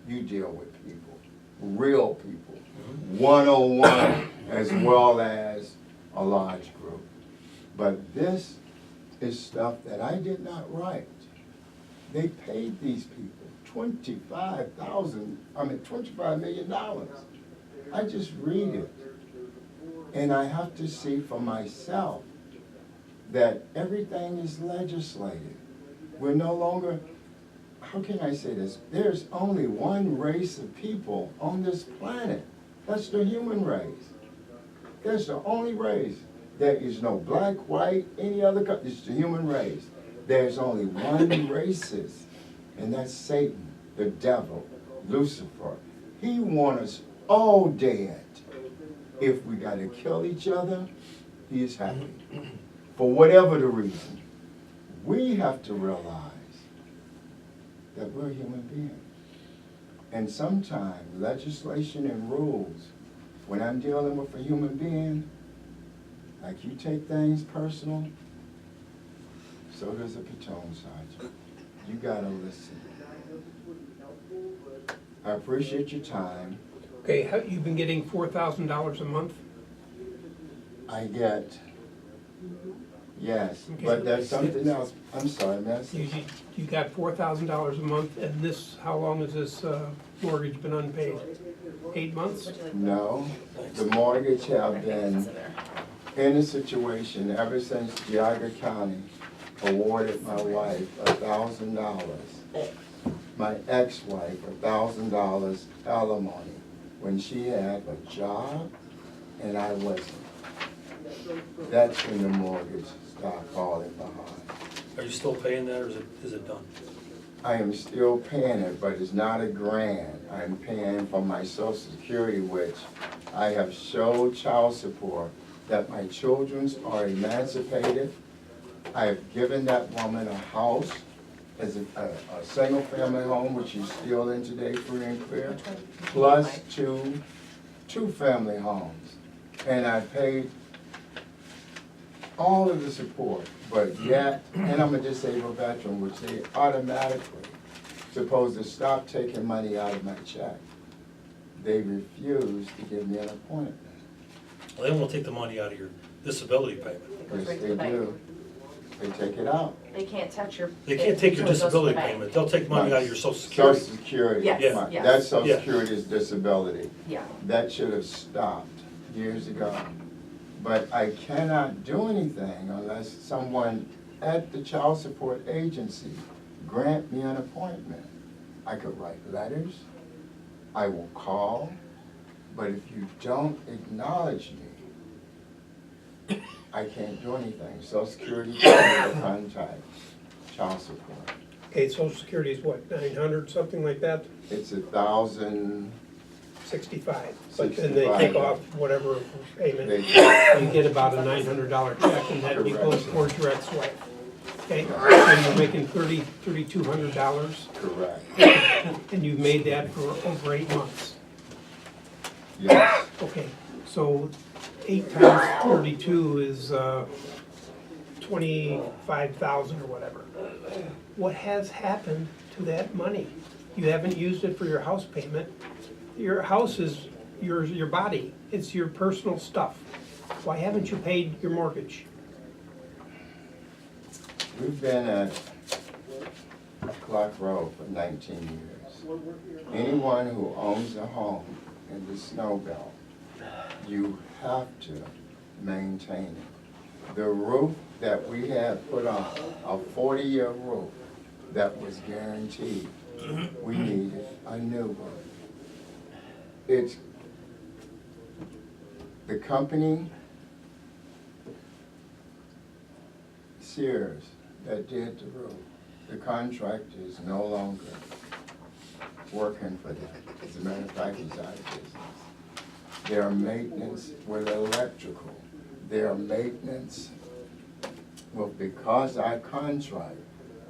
you deal with people, real people, one-on-one as well as a large group. But this is stuff that I did not write. They paid these people $25 million. I just read it. And I have to see for myself that everything is legislated. We're no longer, how can I say this? There's only one race of people on this planet. That's the human race. That's the only race. There is no black, white, any other color. It's the human race. There's only one racist, and that's Satan, the devil, Lucifer. He wants us all dead. If we got to kill each other, he is happy. For whatever the reason, we have to realize that we're human beings. And sometimes legislation and rules, when I'm dealing with a human being, like you take things personal, so does a platoon sergeant. You gotta listen. I appreciate your time. Okay, you've been getting $4,000 a month? I get, yes, Okay. but there's something else. I'm sorry, Master. You got $4,000 a month, and this, how long has this mortgage been unpaid? 8 months? No, the mortgage have been in a situation ever since Geauga County awarded my wife $1,000, my ex-wife $1,000 alimony when she had a job and I wasn't. That's when the mortgage stopped falling behind. Are you still paying that, or is it done? I am still paying it, but it's not a grant. I'm paying for my Social Security, which I have showed child support that my children are emancipated. I have given that woman a house as a single-family home, which she's still in today, free and clear, plus two family homes. And I paid all of the support, but yet, and I'm a disabled veteran, which they automatically supposed to stop taking money out of my check. They refused to give me an appointment. Well, they won't take the money out of your disability payment. Yes, right to they the bank. do. They take it out. They can't touch your. They can't take your until it goes to the disability bank. payment. They'll take money out of your Social Security. Social Security. Yes, Yeah. My- yes. That's Social Yeah. Security is disability. Yeah. That should have stopped years ago. But I cannot do anything unless someone at the child support agency grant me an appointment. I could write letters, I will call, but if you don't acknowledge me, I can't do anything. Social Security can't contact child support. Okay, Social Security is what, 900, something like that? It's 1,000. 65. But then they take 65. off whatever payment. They- You get about a $900 check, and that Correct. goes towards your ex-wife. Okay, and you're making $3,200, Correct. and you've made that for over 8 months. Yes. Okay, so 8 times 32 is 25,000 or whatever. What has happened to that money? You haven't used it for your house payment. Your house is your body. It's your personal stuff. Why haven't you paid your mortgage? We've been at Clark Road for 19 years. Anyone who owns a home in the snow belt, you have to maintain it. The roof that we had put on, a 40-year roof that was guaranteed, we needed a new one. It's the company, Sears, that did the roof. The contractor is no longer working for them. As a matter of fact, he's out of business. Their maintenance with electrical, their maintenance, well, because our contract,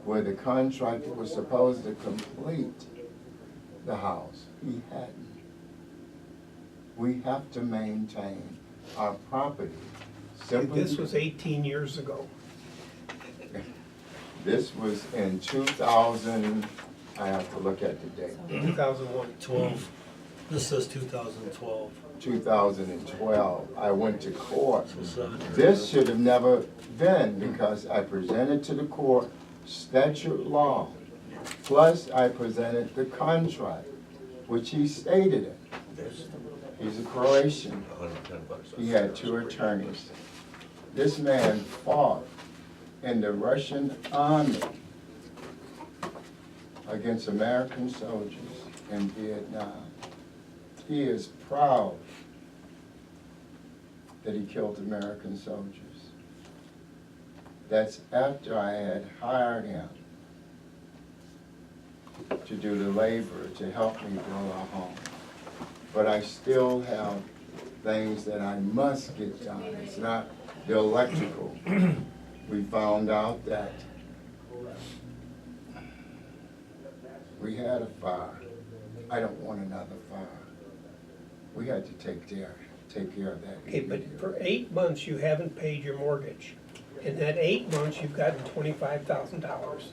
where the contractor was supposed to complete the house, he hadn't. We have to maintain our property. Simply, This was 18 years ago. this was in 2000, I have to look at the date. 2001. 12, this says 2012. 2012, I went to court. So 7 years. This should have never been, because I presented to the court statute law, plus I presented the contract, which he stated it. He's a Croatian. He had 2 attorneys. This man fought in the Russian army against American soldiers in Vietnam. He is proud that he killed American soldiers. That's after I had hired him to do the labor to help me build a home. But I still have things that I must get done. It's not the electrical. We found out that we had a fire. I don't want another fire. We had to take care of that. Okay, but for 8 months, you haven't paid your mortgage. In that 8 months, you've gotten $25,000.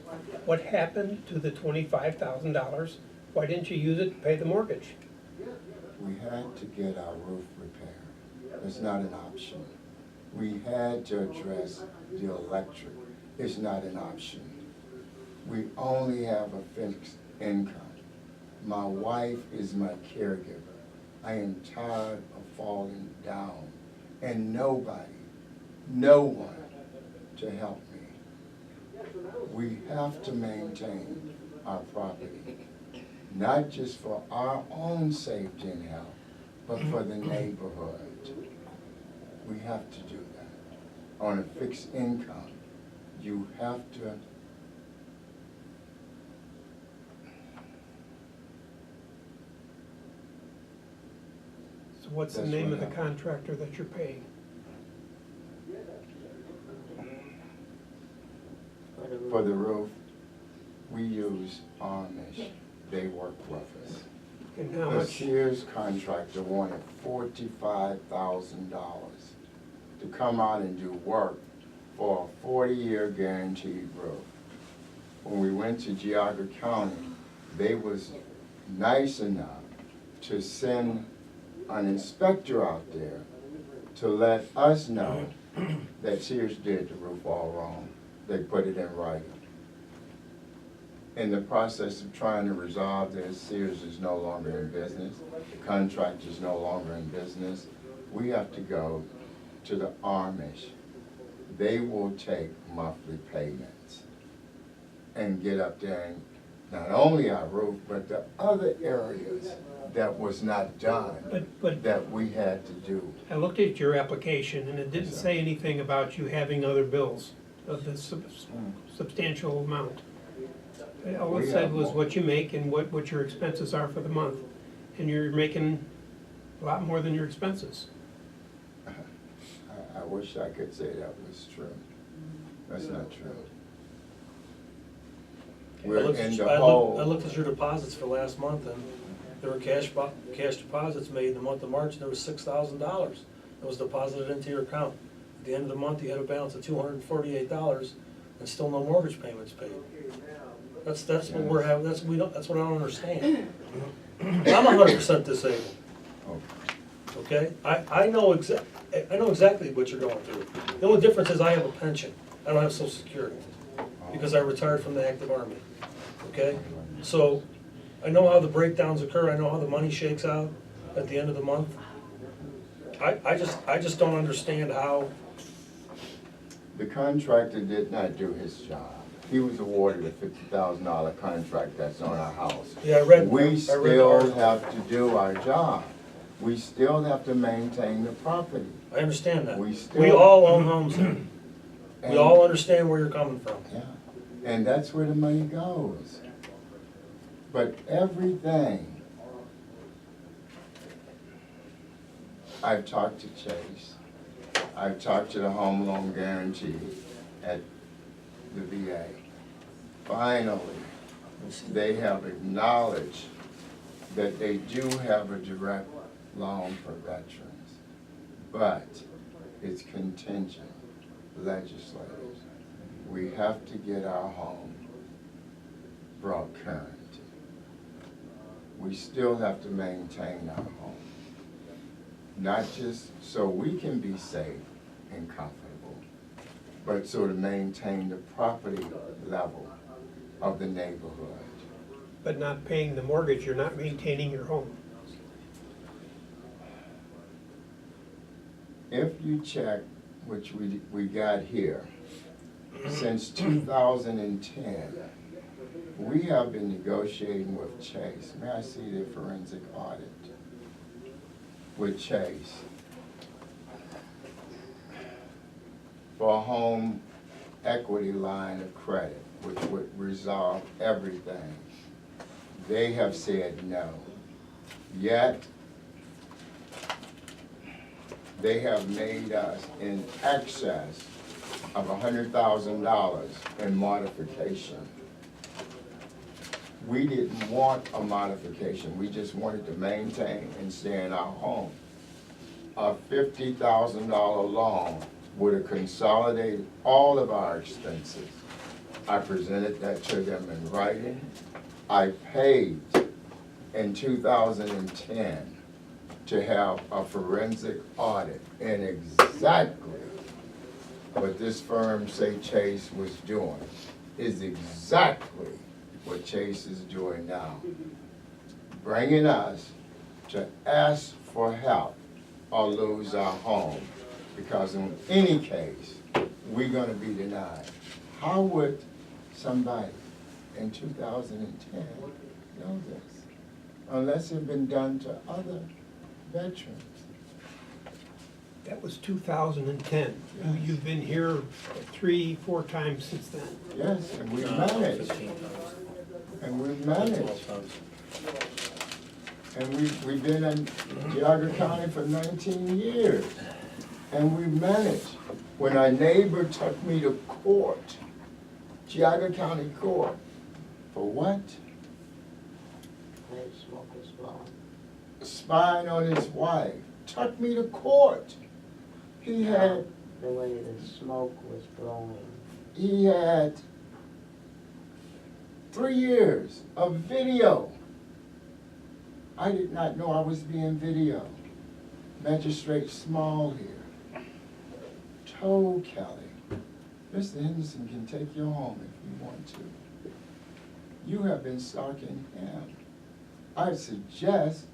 What happened to the $25,000? Why didn't you use it to pay the mortgage? We had to get our roof repaired. It's not an option. We had to address the electric. It's not an option. We only have a fixed income. My wife is my caregiver. I am tired of falling down, and nobody, no one to help me. We have to maintain our property, not just for our own safety and health, but for the neighborhood. We have to do that. On a fixed income, you have to So what's the That's name what of the happened. contractor that you're paying? For the roof, we use Amish. They work with us. And how The much? Sears contractor wanted $45,000 to come out and do work for a 40-year guaranteed roof. When we went to Geauga County, they was nice enough to send an inspector out there to let us know that Sears did the roof all wrong. They put it in writing. In the process of trying to resolve this, Sears is no longer in business, the contractor is no longer in business. We have to go to the Amish. They will take monthly payments and get up there and not only our roof, but the other areas that was not done, But that we had to do. I looked at your application and it didn't Yes, sir. say anything about you having other bills of this substantial amount. All We it said have was more. what you make and what your expenses are for the month. And you're making a lot more than your expenses. I wish I could say that was true. That's not true. We're in the I hole. looked at your deposits for last month, and there were cash deposits made in the month of March, and there was $6,000 that was deposited into your account. At the end of the month, you had a balance of $248, and still no mortgage payments paid. That's what we're having, that's what I don't understand. I'm 100% disabled, Okay. okay? I know exactly what you're going through. The only difference is I have a pension. I don't have Social Security, because I retired from the active army, okay? So, I know how the breakdowns occur, I know how the money shakes out at the end of the month. I just don't understand how, The contractor did not do his job. He was awarded a $50,000 contract that's on our house. yeah, I read We the still article. have to do our job. We still have to maintain the property. I understand that. We We still- all own homes here. We And- all understand where you're coming from. Yeah, and that's where the money goes. But everything, I've talked to Chase, I've talked to the home loan guarantee at the VA. Finally, they have acknowledged that they do have a direct loan for veterans, but it's contingent legislators. We have to get our home brought current. we still have to maintain our home. Not just so we can be safe and comfortable, but so to maintain the property level of the neighborhood. But not paying the mortgage, you're not maintaining your home. If you check, which we got here, since 2010, we have been negotiating with Chase. May I see the forensic audit with Chase for a home equity line of credit, which would resolve everything. They have said no. Yet, they have made us in excess of $100,000 in modification. We didn't want a modification, we just wanted to maintain and stay in our home. A $50,000 loan would have consolidated all of our expenses. I presented that to them in writing. I paid in 2010 to have a forensic audit, and exactly what this firm say Chase was doing is exactly what Chase is doing now. Bringing us to ask for help or lose our home, because in any case, we're gonna be denied. How would somebody in 2010 know this? Unless it's been done to other veterans. That was 2010. You've been here 3-4 times since then. Yes, and we've managed, 15 times. and we've 12 managed. times. And we've been in Geauga County for 19 years, and we've managed. When our neighbor took me to court, Geauga County Court, for what? Spying on his wife, took me to court. He had, The way the smoke was blowing. he had 3 years of video. I did not know I was being videoed. Magistrate Small here told Kelly, Mr. Henderson can take you home if you want to. You have been stalking him. I suggest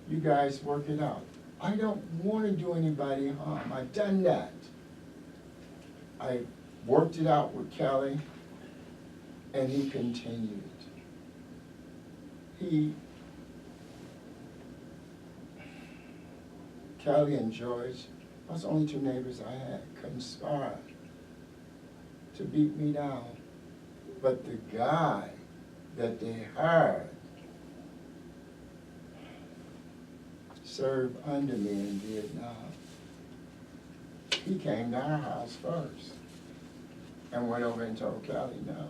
you guys work it out. I don't want to do anybody harm. I've done that. I worked it out with Kelly, and he continued. Kelly and George, those the only 2 neighbors I had, conspired to beat me down. But the guy that they hired served under me in Vietnam. He came to our house first and went over and told Kelly no.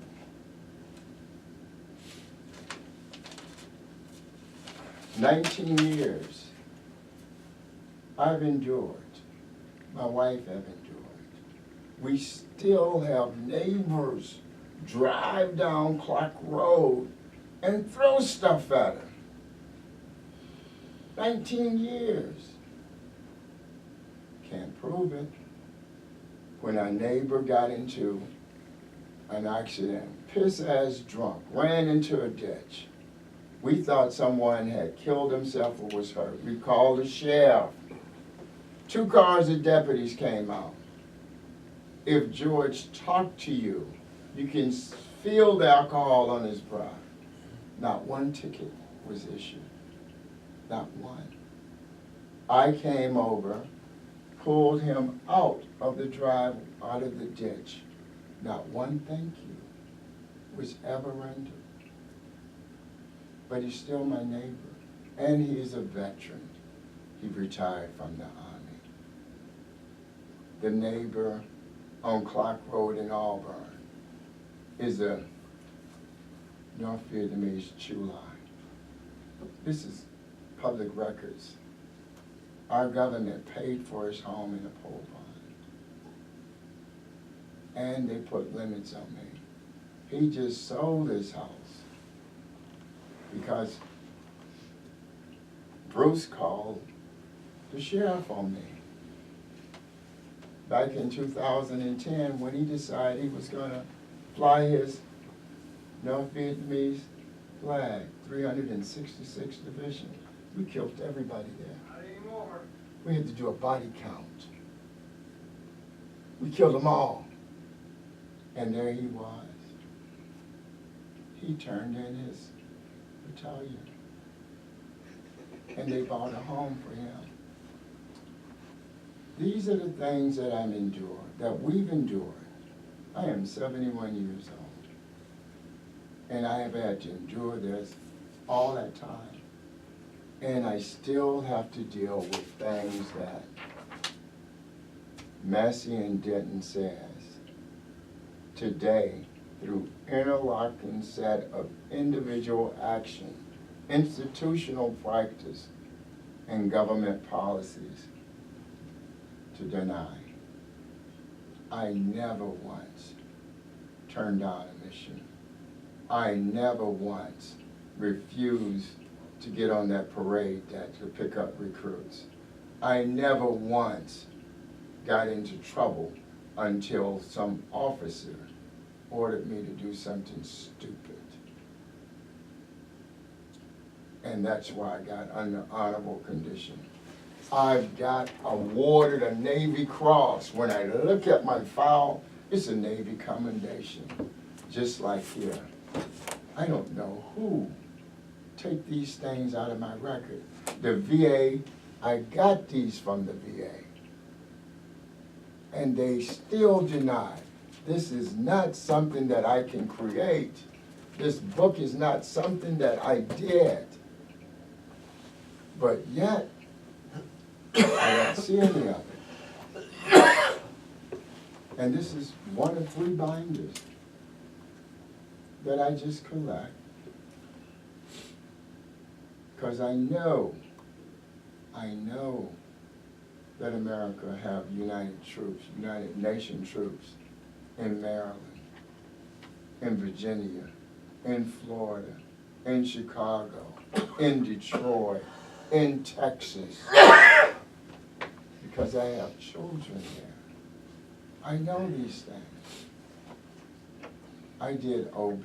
"19 years I've endured, my wife have endured. We still have neighbors drive down Clark Road and throw stuff at her. 19 years. Can't prove it. When our neighbor got into an accident, piss-ass drunk, ran into a ditch. We thought someone had killed himself or was hurt. We called the sheriff. 2 cars of deputies came out. If George talked to you, you can feel the alcohol on his breath. Not 1 ticket was issued. Not 1. I came over, pulled him out of the drive, out of the ditch. Not 1 thank you was ever rendered. But he's still my neighbor, and he is a veteran. He retired from the Army. The neighbor on Clark Road in Auburn is a North Vietnamese Chu Lai. This is public records. Our government paid for his home in a pole barn. And they put limits on me. He just sold his house because Bruce called the sheriff on me. Back in 2010, when he decided he was gonna fly his North Vietnamese flag, 366 Division. We killed everybody there. We had to do a body count. We killed them all. And there he was. He turned in his battalion. And they bought a home for him. These are the things that I'm enduring, that we've endured. I am 71 years old. And I have had to endure this all that time. And I still have to deal with things that Massey and Denton says. Today, through interlocking set of individual action, institutional practice, and government policies, to deny. I never once turned down a mission. I never once refused to get on that parade deck to pick up recruits. I never once got into trouble until some officer ordered me to do something stupid. And that's why I got under honorable condition. I've got awarded a Navy Cross. When I look at my file, it's a Navy commendation, just like here. I don't know who take these things out of my record. The VA, I got these from the VA. And they still deny. This is not something that I can create. This book is not something that I did. But yet, I don't see any of it. And this is one of 3 binders that I just collect. Because I know that America have United troops, United Nation troops in Maryland, in Virginia, in Florida, in Chicago, in Detroit, in Texas, because I have children there. I know these things. I did OB,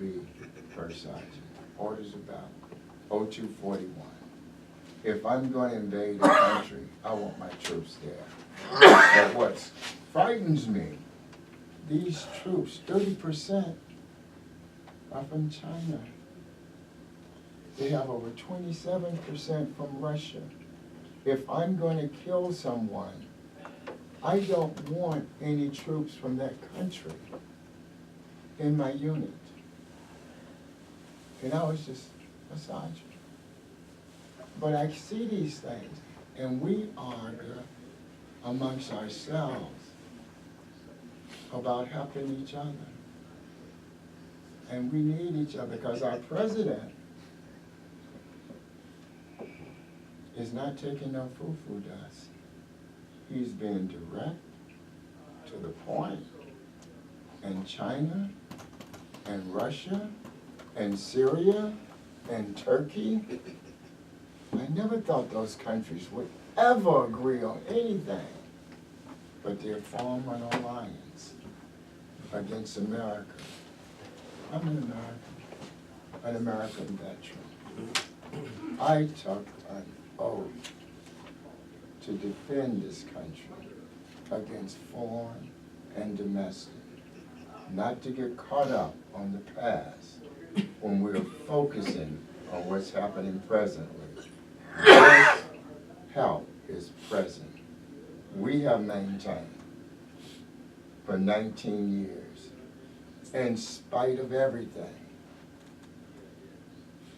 First Sergeant, Orders of Battle, 0241. If I'm going to invade a country, I want my troops there. But what frightens me, these troops, 30% are from China. They have over 27% from Russia. If I'm going to kill someone, I don't want any troops from that country in my unit. And I was just a sergeant. But I see these things, and we argue amongst ourselves about helping each other. And we need each other, because our president is not taking no foo-foo dust. He's being direct, to the point. And China, and Russia, and Syria, and Turkey, I never thought those countries would ever agree on anything, but they're forming an alliance against America. I'm an American veteran. I took an oath to defend this country against foreign and domestic, not to get caught up on the past when we're focusing on what's happening presently. This help is present. We have maintained for 19 years, in spite of everything,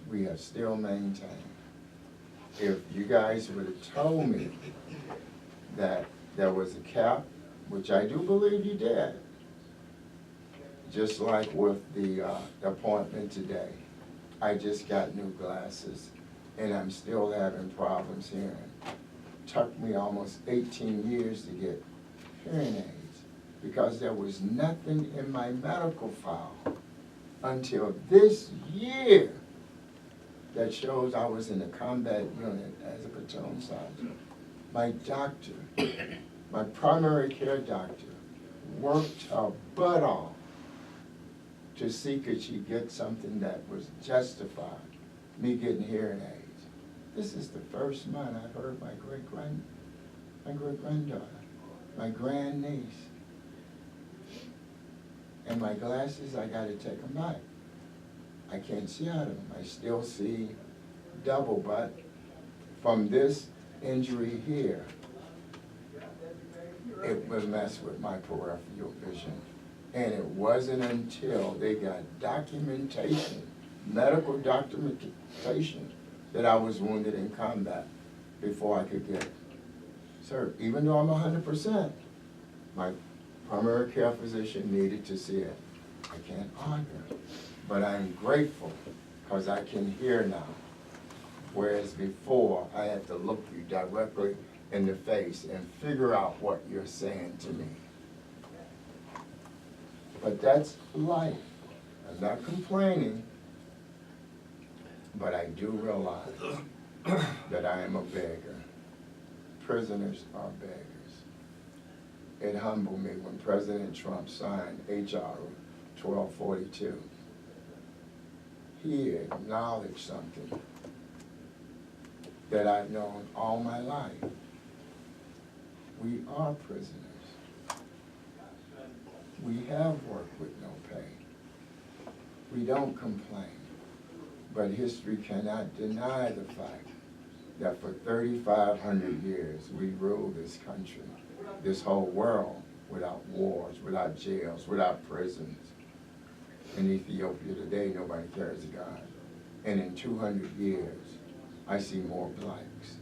we have still maintained. If you guys would have told me that there was a cap, which I do believe you did, just like with the appointment today, I just got new glasses, and I'm still having problems hearing. Took me almost 18 years to get hearing aids, because there was nothing in my medical file until this year that shows I was in a combat unit as a platoon sergeant. My doctor, my primary care doctor, worked her butt off to see could she get something that was justified, me getting hearing aids. This is the first month I've heard my great-granddaughter, my grandniece. And my glasses, I gotta take them back. I can't see out of them. I still see double, but from this injury here, it will mess with my peripheral vision. And it wasn't until they got documentation, medical documentation, that I was wounded in combat before I could get served. Even though I'm 100%, my primary care physician needed to see it. I can't argue, but I'm grateful because I can hear now. Whereas before, I had to look you directly in the face and figure out what you're saying to me. But that's life. I'm not complaining, but I do realize that I am a beggar. Prisoners are beggars. It humbled me when President Trump signed H.R. 1242. He acknowledged something that I've known all my life. We are prisoners. We have work with no pay. We don't complain. But history cannot deny the fact that for 3,500 years we ruled this country, this whole world, without wars, without jails, without prisons. In Ethiopia today, nobody carries a gun. And in 200 years, I see more blacks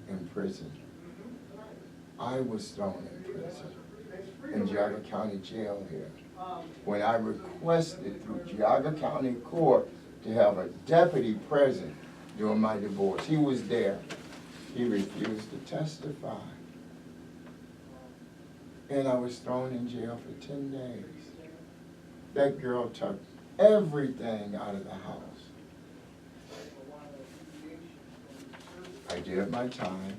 in prison. I was thrown in prison in Geauga County Jail here when I requested through Geauga County Court to have a deputy present during my divorce. He was there. He refused to testify. And I was thrown in jail for 10 days. That girl took everything out of the house. I did my time.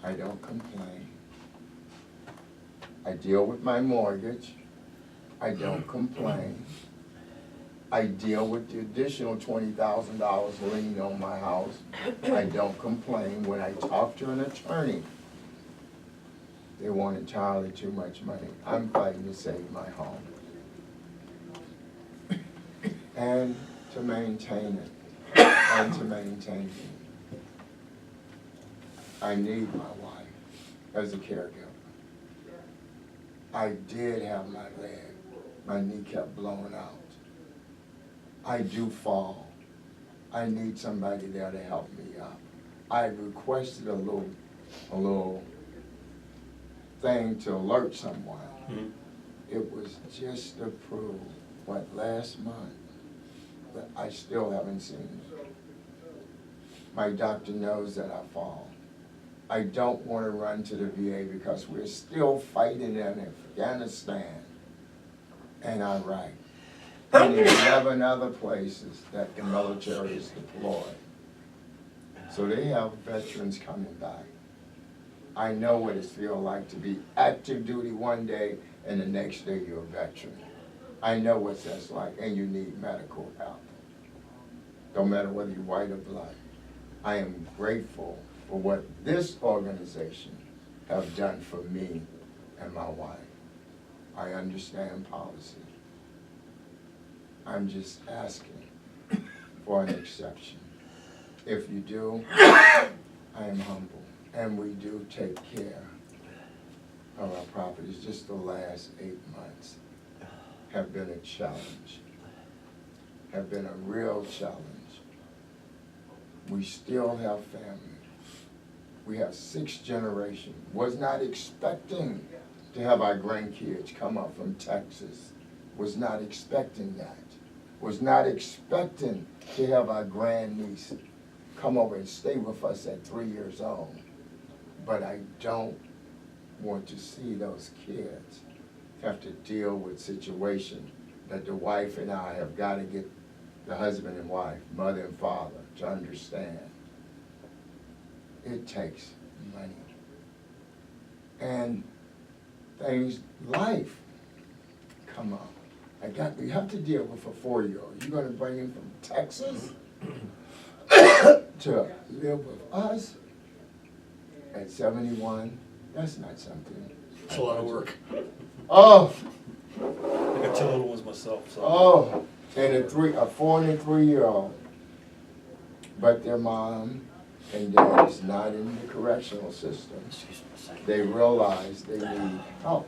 I don't complain. I deal with my mortgage. I don't complain. I deal with the additional $20,000 lien on my house. I don't complain. When I talk to an attorney, they want entirely too much money. I'm fighting to save my home and to maintain it, and to maintain it. I need my wife as a caregiver. I did have my leg. My knee kept blowing out. I do fall. I need somebody there to help me up. I requested a little thing to alert someone. Mm-hmm. It was just approved, last month, but I still haven't seen it. My doctor knows that I fall. I don't want to run to the VA because we're still fighting in Afghanistan and Iraq and in 11 other places that the military is deployed. So they have veterans coming back. I know what it feels like to be active duty one day and the next day you're a veteran. I know what that's like, and you need medical help. Don't matter whether you're white or black. I am grateful for what this organization have done for me and my wife. I understand policy. I'm just asking for an exception. If you do, I am humble. And we do take care of our properties. Just the last 8 months have been a challenge, have been a real challenge. We still have family. We have 6 generations. Was not expecting to have our grandkids come up from Texas. Was not expecting that. Was not expecting to have our grandniece come over and stay with us at 3 years old. But I don't want to see those kids have to deal with situations that the wife and I have got to get the husband and wife, mother and father, to understand it takes money. And things, life, come on. We have to deal with a 4-year-old. You're gonna bring him from Texas to live with us at 71? That's not something. It's a lot of work. Oh, I got 2 little ones myself, so. oh, and a 4 and a 3-year-old. But their mom and dad is not in the correctional system. They realize they need help.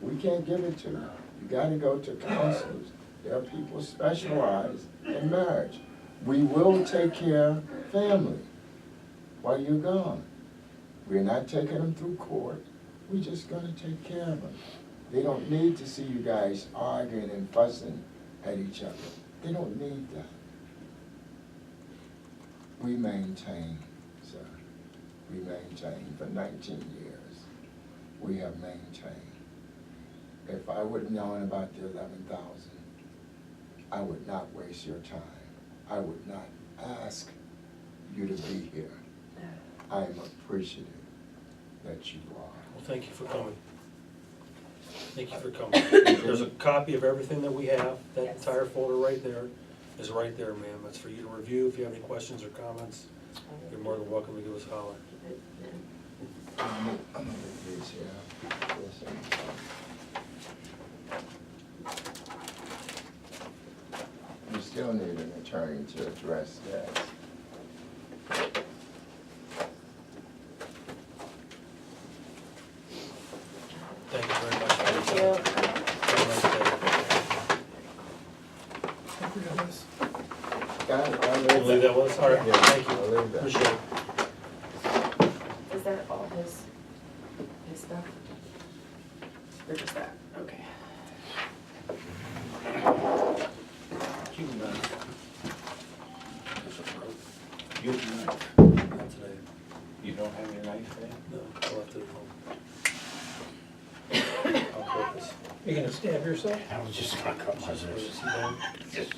We can't give it to them. You gotta go to counselors. There are people specialized in marriage. We will take care of family while you're gone. We're not taking them through court. We're just gonna take care of them. They don't need to see you guys arguing and fussing at each other. They don't need that. We maintain, sir. We maintain for 19 years. We have maintained. If I would have known about the 11,000, I would not waste your time. I would not ask you to be here. I am appreciative that you are. Well, thank you for coming. Thank you for coming. There's a copy of everything that we have. That Yes. entire folder right there is right there, ma'am. That's for you to review. If you have any questions or comments, you're more than welcome to give us a holler. I'm gonna leave these here. Listen. You still need an attorney to address that. Thank you very much. Thank you. Have a nice day. I think we got this. I'll Can you leave that with us? All right, Yeah, thank I'll you. leave that. Appreciate it. Is that all his stuff? Or just that? Okay. You, Not today. you don't have your knife today? No, I left it at home. On purpose. You gonna stab yourself? I was just gonna cut my Just for wrist. this, you know. Just